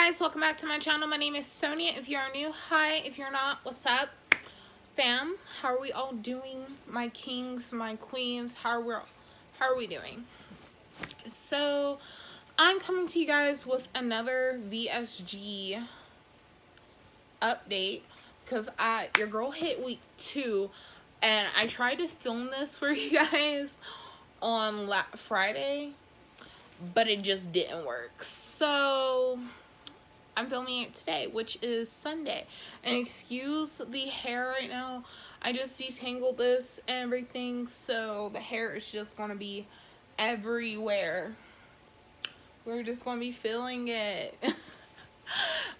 guys, welcome back to my channel. My name is Sonia. If you are new, hi. If you're not, what's up, fam? How are we all doing? My kings, my queens, how are we doing? So I'm coming to you guys with another VSG update because your girl hit week 2 and I tried to film this for you guys on Friday, but it just didn't work. So I'm filming it today, which is Sunday. And excuse the hair right now. I just detangled this and everything, so the hair is just going to be everywhere. We're just going to be feeling it.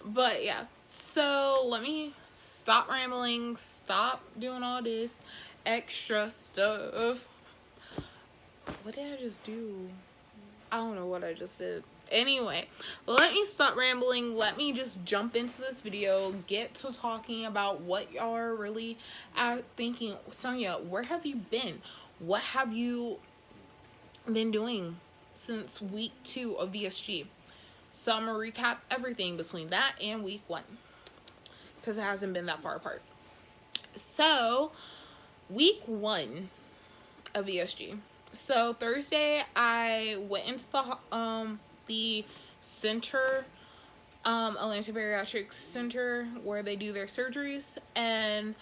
But yeah, so let me stop rambling, stop doing all this extra stuff. What did I just do? I don't know what I just did. Anyway, let me stop rambling. Let me just jump into this video, get to talking about what y'all are really thinking. Sonia, where have you been? What have you been doing since week 2 of VSG? So I'm going to recap everything between that and week 1, because it hasn't been that far apart. So, week 1 of VSG. So Thursday, I went into the center, Atlanta Bariatric Center, where they do their surgeries, and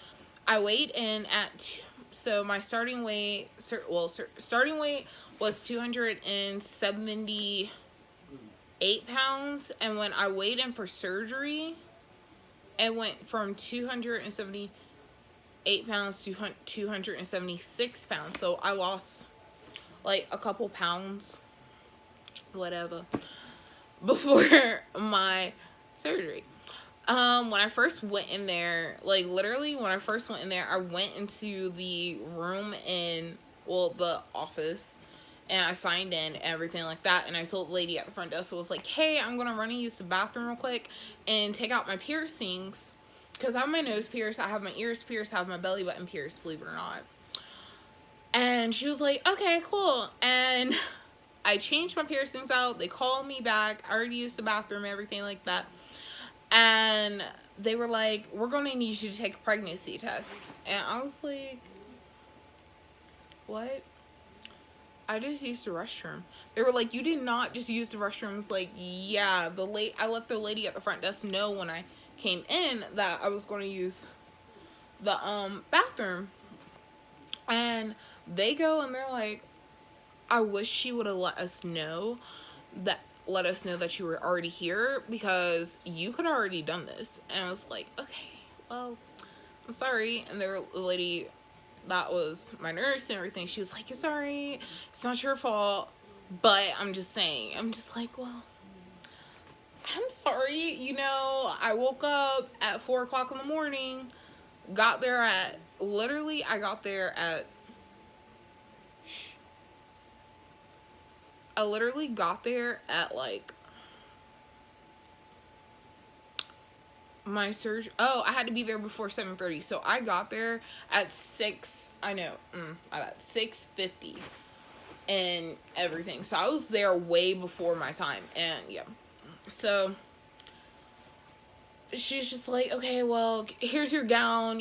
I weighed in at, so my starting weight, starting weight was 278 pounds, and when I weighed in for surgery, it went from 278 pounds to 276 pounds, so I lost like a couple pounds, whatever, before my surgery. When I first went in there, like literally when I first went in there, I went into the room the office, and I signed in and everything like that, and I told the lady at the front desk, I was like, hey, I'm gonna run and use the bathroom real quick and take out my piercings, because I have my nose pierced, I have my ears pierced, I have my belly button pierced, believe it or not. And she was like, okay, cool. And I changed my piercings out. They called me back. I already used the bathroom, everything like that. And they were like, we're going to need you to take a pregnancy test. And I was like, what? I just used the restroom. They were like, you did not just use the restroom. I was like, yeah, I let the lady at the front desk know when I came in that I was going to use the bathroom. And they go and they're like, I wish she would have let us know that you were already here, because you could have already done this. And I was like, okay, well, I'm sorry. And the lady that was my nurse and everything, she was like, it's alright, it's not your fault, but I'm just saying. I'm just like, well, I'm sorry, I woke up at 4 o'clock in the morning, got there at, I got there at like my surgery. Oh, I had to be there before 7:30, so I got there at 6. I know, about 6:50 and everything. So I was there way before my time, and yeah. So she's just like, okay, well, here's your gown,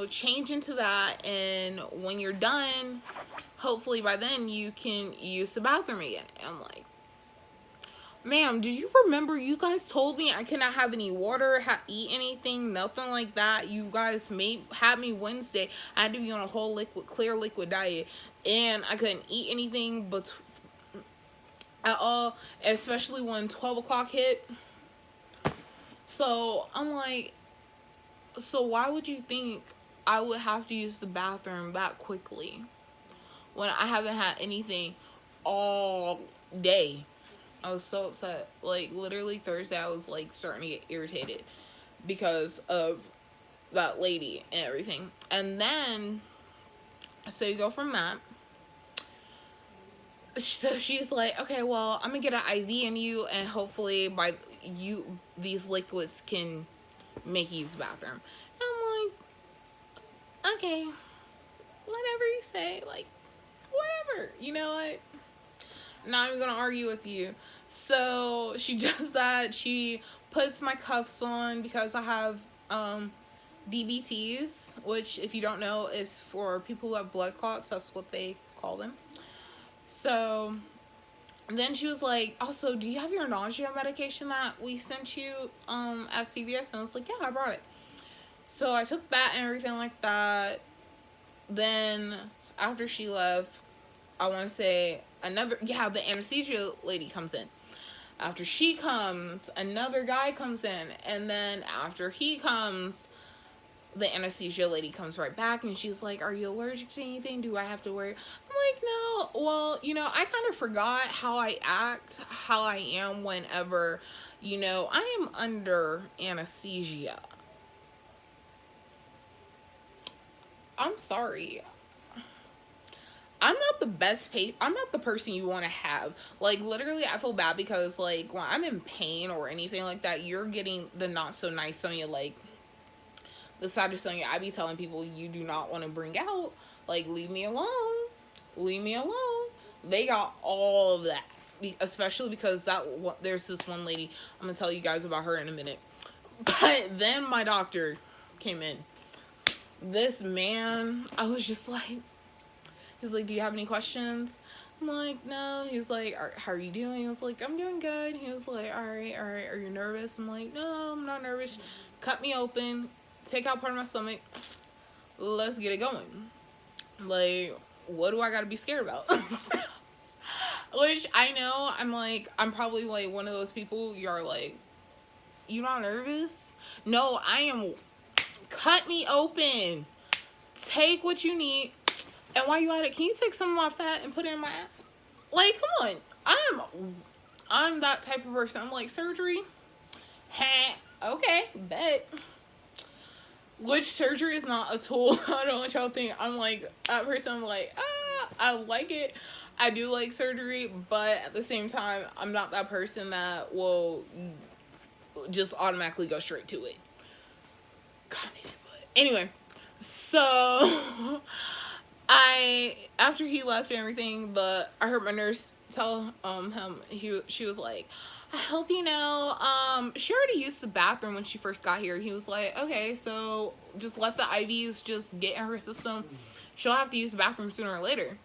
change into that, and when you're done, hopefully by then you can use the bathroom again. And I'm like, ma'am, do you remember you guys told me I cannot have any water, eat anything, nothing like that? You guys had me Wednesday. I had to be on a whole clear liquid diet, and I couldn't eat anything but at all, especially when 12 o'clock hit. So I'm like, so why would you think I would have to use the bathroom that quickly when I haven't had anything all day? I was so upset. Like, literally Thursday, I was like starting to get irritated because of that lady and everything. And then, so you go from that. So she's like, okay, well, I'm gonna get an IV in you, and hopefully these liquids can make you use the bathroom. And I'm like, okay, whatever you say, like, whatever, you know what? Not even gonna argue with you. So she does that. She puts my cuffs on because I have DBTs, which, if you don't know, is for people who have blood clots. That's what they call them. So then she was like, also, do you have your nausea medication that we sent you at CVS? And I was like, yeah, I brought it. So I took that and everything like that. Then after she left, I want to say the anesthesia lady comes in. After she comes, another guy comes in. And then after he comes, the anesthesia lady comes right back and she's like, are you allergic to anything? Do I have to worry? I'm like, no. Well, I kind of forgot how I act, how I am whenever, I am under anesthesia. I'm sorry. I'm not the best I'm not the person you want to have. Like, literally, I feel bad because, like, when I'm in pain or anything like that, you're getting the not so nice Sonia, like, the side of Sonia I be telling people you do not want to bring out. Like, leave me alone. Leave me alone. They got all of that. Especially because there's this one lady. I'm going to tell you guys about her in a minute. But then my doctor came in. This man, I was just like, he's like, do you have any questions? I'm like, no. He's like, how are you doing? I was like, I'm doing good. He was like, all right. Are you nervous? I'm like, no, I'm not nervous. Cut me open. Take out part of my stomach. Let's get it going. Like, what do I gotta be scared about? Which I know I'm probably like one of those people you're like, you not nervous? No, I am. Cut me open. Take what you need. And while you at it, can you take some of my fat and put it in my ass? Like, come on. I'm that type of person. I'm like, surgery? Okay, bet. Which surgery is not a tool. I don't want y'all to think I'm like that person. I'm like, I like it. I do like surgery, but at the same time, I'm not that person that will just automatically go straight to it. Anyway, so after he left and everything, I heard my nurse tell him she was like, I hope you know, she already used the bathroom when she first got here. He was like, okay, so just let the IVs just get in her system. She'll have to use the bathroom sooner or later.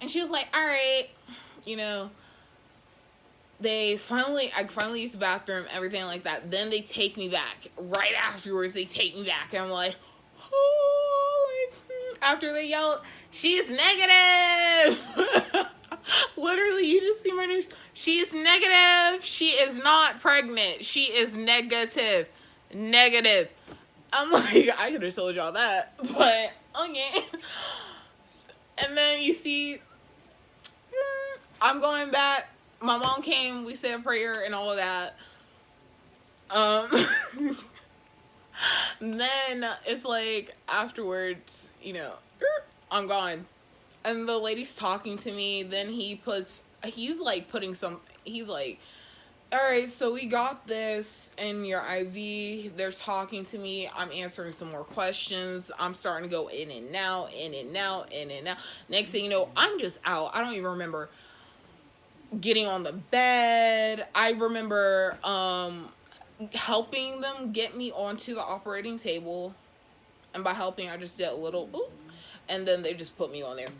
And she was like, all right, I finally used the bathroom, everything like that. Then they take me back. Right afterwards, they take me back. And I'm like, oh, after they yelled, she's negative. Literally, you just see my nurse. She's negative. She is not pregnant. She is negative. Negative. I'm like, I could have told y'all that. But, okay. And then you see, I'm going back. My mom came, we said a prayer and all of that. Then it's like afterwards, I'm gone. And the lady's talking to me. Then he's like, all right, so we got this in your IV. They're talking to me. I'm answering some more questions. I'm starting to go in and out, in and out, in and out. Next thing you know, I'm just out. I don't even remember getting on the bed. I remember helping them get me onto the operating table. And by helping, I just did a little, ooh, and then they just put me on there.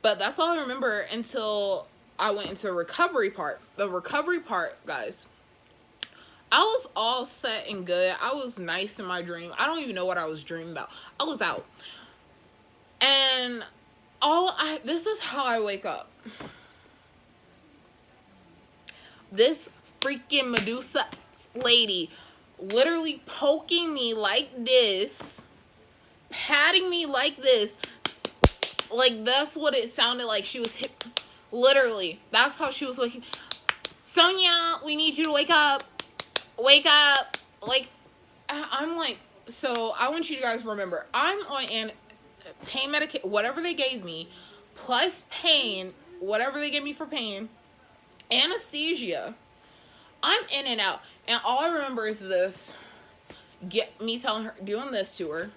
But that's all I remember until I went into the recovery part. The recovery part, guys, I was all set and good. I was nice in my dream. I don't even know what I was dreaming about. I was out. And this is how I wake up. This freaking Medusa lady literally poking me like this, patting me like this. Like, that's what it sounded like. She was hit. Literally, that's how she was waking. Sonia, we need you to wake up. Wake up. Like, I'm like, so I want you guys to remember, I'm on pain medication, whatever they gave me, plus pain, whatever they gave me for pain, anesthesia. I'm in and out. And all I remember is this, me telling her, doing this to her,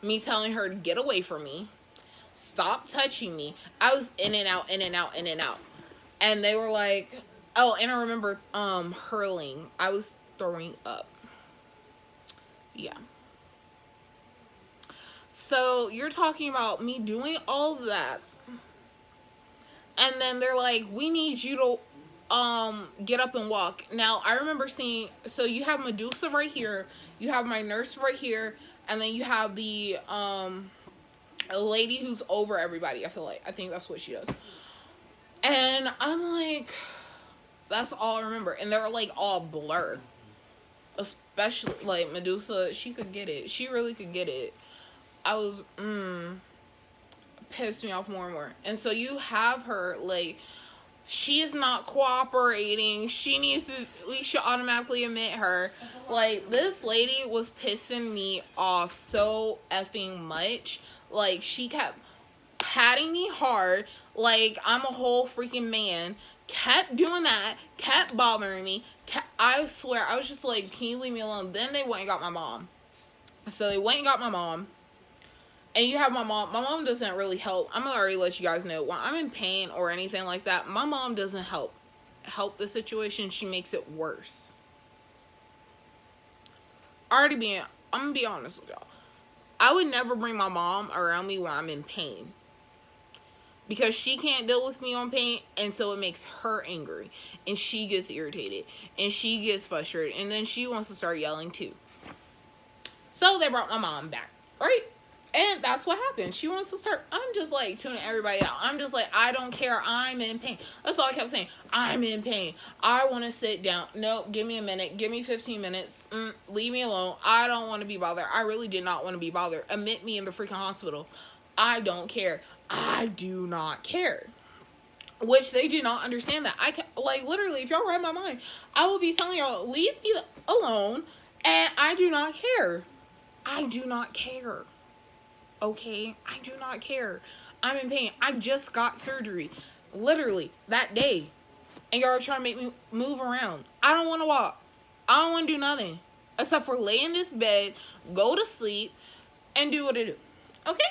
me telling her to get away from me, stop touching me. I was in and out, in and out, in and out. And they were like, oh, and I remember hurling. I was throwing up. Yeah. So you're talking about me doing all of that, and then they're like, we need you to get up and walk. Now I remember seeing, so you have Medusa right here, you have my nurse right here, and then you have the a lady who's over everybody. I think that's what she does. And I'm like, that's all I remember. And they're like all blur. Especially like Medusa, she could get it. She really could get it. I was pissed me off more and more. And so you have her like, she is not cooperating. She needs to, we should automatically admit her. Like, this lady was pissing me off so effing much. Like, she kept patting me hard like I'm a whole freaking man. Kept doing that. Kept bothering me. I swear, I was just like, can you leave me alone? Then they went and got my mom. So they went and got my mom. And you have my mom. My mom doesn't really help. I'm going to already let you guys know. When I'm in pain or anything like that, my mom doesn't help the situation. She makes it worse. I'm going to be honest with y'all. I would never bring my mom around me when I'm in pain. Because she can't deal with me on pain, and so it makes her angry. And she gets irritated. And she gets frustrated. And then she wants to start yelling too. So they brought my mom back. Right? And that's what happened. She wants to start. I'm just like tuning everybody out. I'm just like, I don't care. I'm in pain. That's all I kept saying. I'm in pain. I want to sit down. No, give me a minute. Give me 15 minutes. Leave me alone. I don't want to be bothered. I really did not want to be bothered. Admit me in the freaking hospital. I don't care. I do not care. Which they do not understand that. Like, literally, if y'all read my mind, I will be telling y'all, leave me alone. And I do not care. I do not care. Okay, I do not care. I'm in pain. I just got surgery. Literally, that day. And y'all are trying to make me move around. I don't want to walk. I don't want to do nothing. Except for lay in this bed, go to sleep, and do what I do. Okay?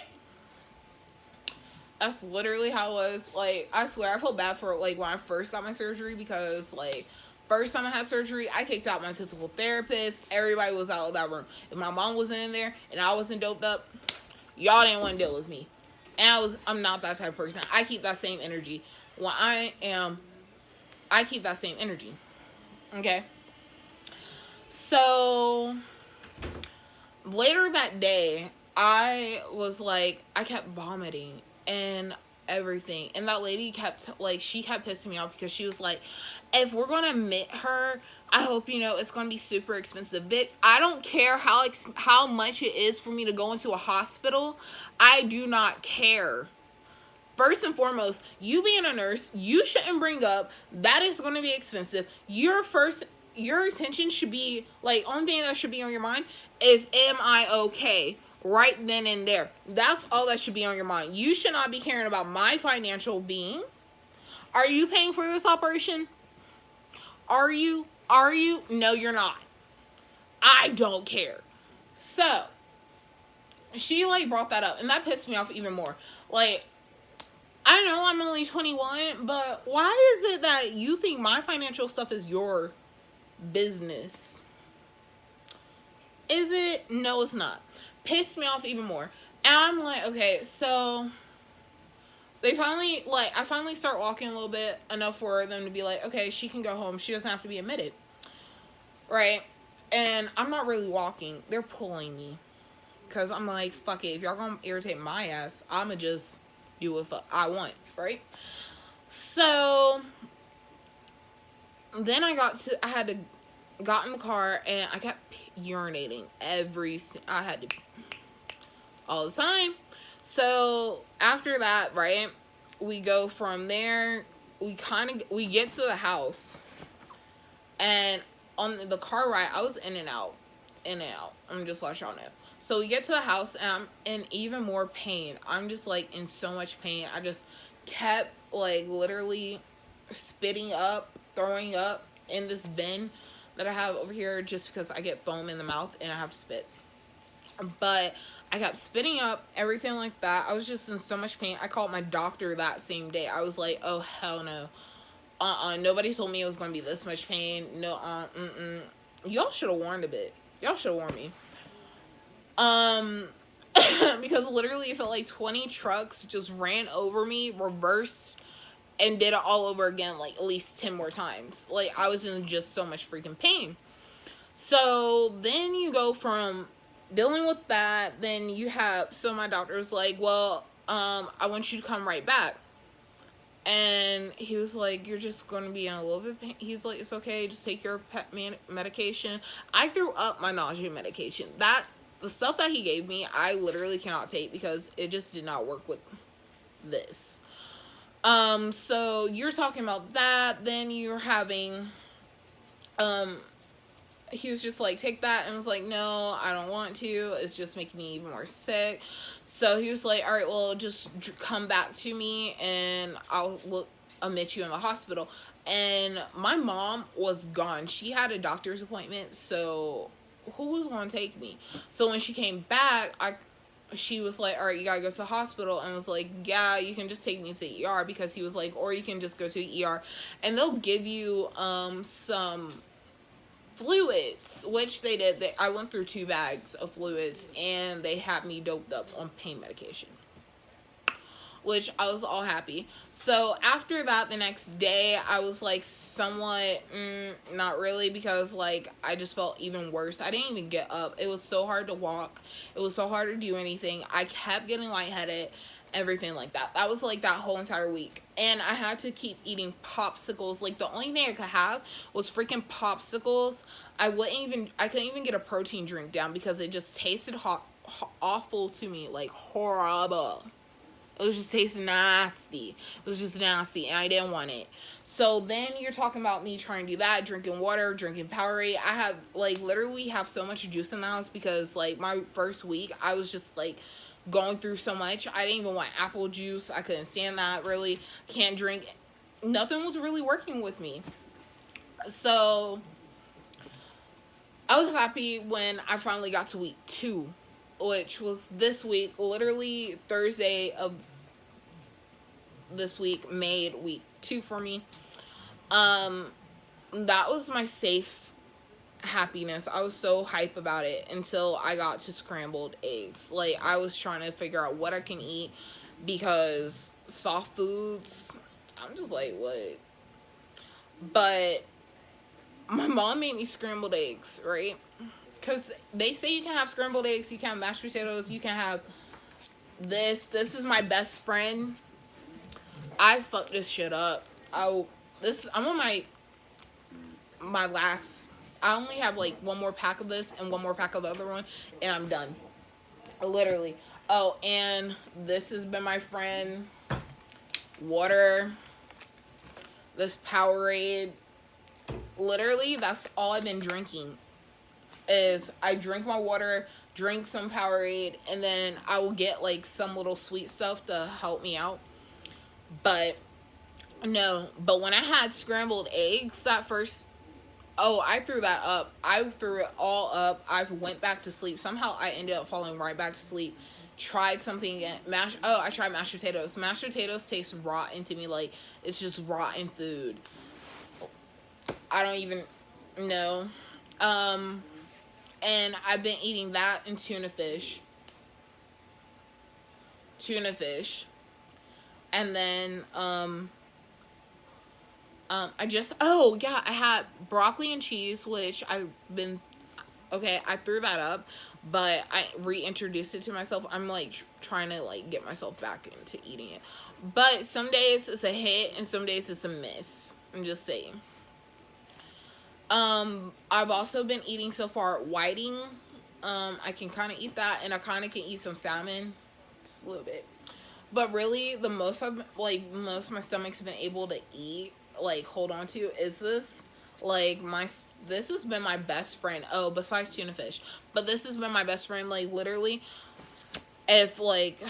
That's literally how it was. Like, I swear, I felt bad for, like, when I first got my surgery. Because, like, first time I had surgery, I kicked out my physical therapist. Everybody was out of that room. If my mom wasn't in there, and I wasn't doped up, y'all didn't want to deal with me. And I'm not that type of person. I keep that same energy. When I keep that same energy. Okay? So, later that day, I was like, I kept vomiting and everything. And that lady she kept pissing me off because she was like, if we're going to admit her, I hope you know it's going to be super expensive. But I don't care how much it is for me to go into a hospital. I do not care. First and foremost, you being a nurse, you shouldn't bring up that is going to be expensive. Your attention should be, like, only thing that should be on your mind is, am I okay? Right then and there. That's all that should be on your mind. You should not be caring about my financial being. Are you paying for this operation? Are you? No, you're not. I don't care. So, she, like, brought that up, and that pissed me off even more. Like, I know I'm only 21, but why is it that you think my financial stuff is your business? Is it? No, it's not. Pissed me off even more. And I'm like, okay, so I finally start walking a little bit, enough for them to be like, okay, she can go home. She doesn't have to be admitted. Right? And I'm not really walking. They're pulling me. Because I'm like, fuck it. If y'all gonna irritate my ass, I'ma just do what I want. Right? So, then I had to got in the car, and I kept urinating I had to all the time. So after that, right, we go from there. We get to the house, and on the car ride, I was in and out. I'm just let y'all know. So we get to the house, and I'm in even more pain. I'm just, like, in so much pain. I just kept, like, literally spitting up, throwing up in this bin that I have over here, just because I get foam in the mouth and I have to spit. But I kept spitting up, everything like that. I was just in so much pain. I called my doctor that same day. I was like, oh, hell no. Nobody told me it was gonna be this much pain. No, y'all should have warned a bit. Y'all should have warned me. Because literally it felt like 20 trucks just ran over me, reversed, and did it all over again, like at least 10 more times. Like, I was in just so much freaking pain. So then you go from dealing with that, then you have, so my doctor was like, well, I want you to come right back. And he was like, you're just going to be in a little bit of pain. He's like, it's okay, just take your medication. I threw up my nausea medication. The stuff that he gave me, I literally cannot take because it just did not work with this. So you're talking about that, then you're having, he was just like, take that, and was like, no, I don't want to, it's just making me even more sick. So he was like, all right, well, just come back to me and I'll admit you in the hospital. And my mom was gone. She had a doctor's appointment, so who was going to take me? So when she came back, she was like, all right, you gotta go to the hospital. And I was like, yeah, you can just take me to the ER, because he was like, or you can just go to the ER and they'll give you some fluids, which they did. I went through 2 bags of fluids and they had me doped up on pain medication, which I was all happy. So after that, the next day, I was like somewhat, not really, because like I just felt even worse. I didn't even get up. It was so hard to walk. It was so hard to do anything. I kept getting lightheaded, everything like that. That was like that whole entire week. And I had to keep eating popsicles. Like, the only thing I could have was freaking popsicles. I couldn't even get a protein drink down because it just tasted awful to me. Like, horrible. It was just tasting nasty. It was just nasty, and I didn't want it. So then you're talking about me trying to do that, drinking water, drinking Powerade. I have, like, literally have so much juice in the house because, like, my first week, I was just, like, going through so much. I didn't even want apple juice. I couldn't stand that, really. Can't drink. Nothing was really working with me. So I was happy when I finally got to week 2, which was this week. Literally Thursday of this week made week 2 for me. That was my safe happiness. I was so hype about it until I got to scrambled eggs. Like, I was trying to figure out what I can eat because soft foods, I'm just like, what? But my mom made me scrambled eggs, right? Because they say you can have scrambled eggs, you can have mashed potatoes, you can have this. This is my best friend. I fucked this shit up. I'm on my last. I only have like one more pack of this and one more pack of the other one, and I'm done. Literally. Oh, and this has been my friend. Water. This Powerade. Literally, that's all I've been drinking. Is I drink my water, drink some Powerade, and then I will get like some little sweet stuff to help me out. But no, but when I had scrambled eggs that first, I threw that up. I threw it all up. I went back to sleep. Somehow I ended up falling right back to sleep. Tried something again. I tried mashed potatoes. Mashed potatoes taste rotten to me. Like, it's just rotten food. I don't even know. And I've been eating that and tuna fish. And then, I had broccoli and cheese, which I threw that up, but I reintroduced it to myself. I'm, like, trying to, like, get myself back into eating it. But some days it's a hit, and some days it's a miss. I'm just saying. I've also been eating so far whiting. I can kind of eat that, and I kind of can eat some salmon. Just a little bit. But really, the most most of my stomach's been able to eat, like, hold on to, is this. Like, this has been my best friend. Oh, besides tuna fish. But this has been my best friend, like, literally. If, like,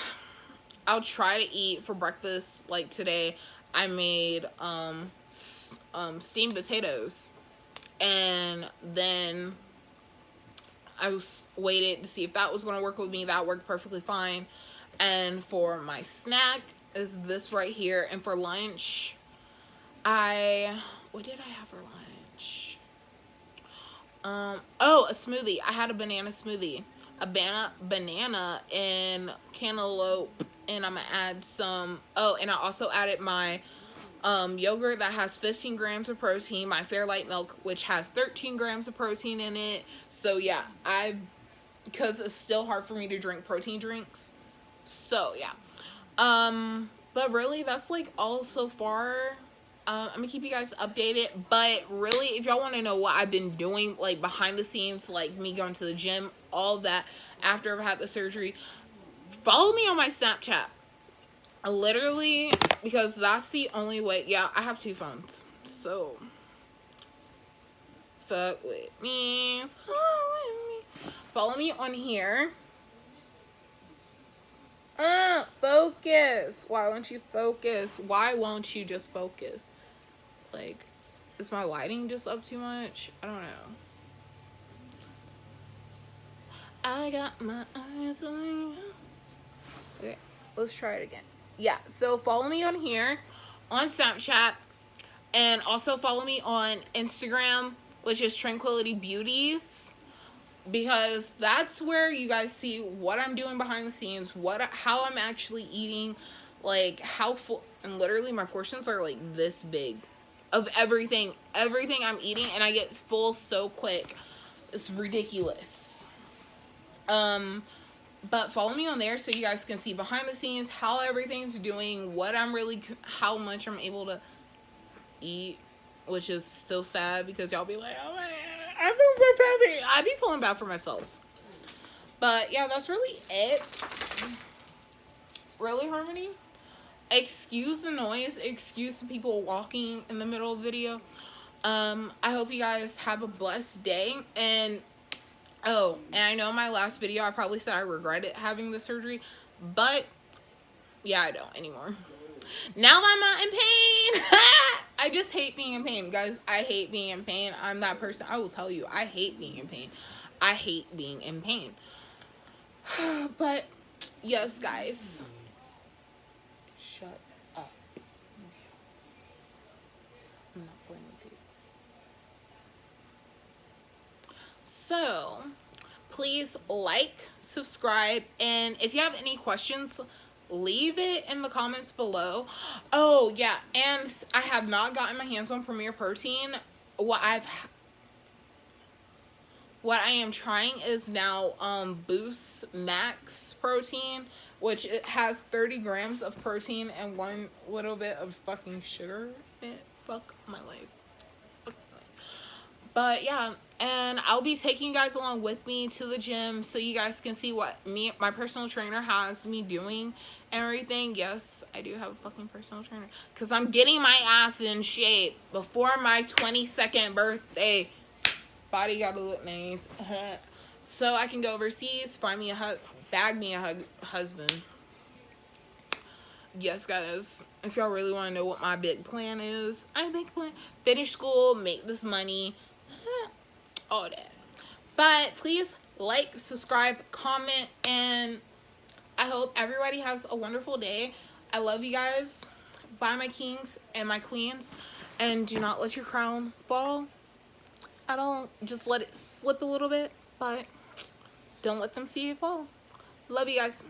I'll try to eat for breakfast, like, today, I made, steamed potatoes. And then I waited to see if that was going to work with me. That worked perfectly fine. And for my snack is this right here. And for lunch, what did I have for lunch? Oh, a smoothie. I had a banana smoothie. A banana and cantaloupe, and I'm gonna add some, oh, and I also added my yogurt that has 15 grams of protein, my Fairlight milk, which has 13 grams of protein in it. So yeah, because it's still hard for me to drink protein drinks. So yeah. But really, that's like all so far. I'm gonna keep you guys updated. But really, if y'all want to know what I've been doing, like behind the scenes, like me going to the gym, all that after I've had the surgery, follow me on my Snapchat. Literally, because that's the only way. Yeah, I have 2 phones, so fuck with me. Follow me on here. Focus. Why won't you focus? Why won't you just focus? Like, is my lighting just up too much? I don't know. I got my eyes on you. Okay, let's try it again. Yeah, so follow me on here, on Snapchat, and also follow me on Instagram, which is Tranquility Beauties, because that's where you guys see what I'm doing behind the scenes, how I'm actually eating, like how full, and literally my portions are like this big of everything I'm eating, and I get full so quick. It's ridiculous. But follow me on there so you guys can see behind the scenes how everything's doing, how much I'm able to eat, which is so sad because y'all be like, oh my God, I feel so happy. I be feeling bad for myself. But yeah, that's really it. Really, Harmony? Excuse the noise. Excuse the people walking in the middle of the video. I hope you guys have a blessed day. And oh, and I know in my last video I probably said I regretted having the surgery, but yeah, I don't anymore. Now that I'm not in pain, I just hate being in pain, guys. I hate being in pain. I'm that person. I will tell you, I hate being in pain. I hate being in pain. But yes, guys. Shut up. I'm not playing with you. So, please like, subscribe, and if you have any questions, leave it in the comments below. Oh, yeah, and I have not gotten my hands on Premier Protein. What I am trying is now Boost Max Protein, which it has 30 grams of protein and 1 little bit of fucking sugar in it. Fuck my life. But yeah, and I'll be taking you guys along with me to the gym so you guys can see what my personal trainer has me doing and everything. Yes, I do have a fucking personal trainer because I'm getting my ass in shape before my 22nd birthday. Body gotta look nice. So I can go overseas, bag me a husband. Yes, guys, if y'all really want to know what my big plan is, I have a big plan. Finish school, make this money, all that. But please like, subscribe, comment, and I hope everybody has a wonderful day. I love you guys. Bye, my kings and my queens. And do not let your crown fall. I don't, just let it slip a little bit, but don't let them see it fall. Love you guys.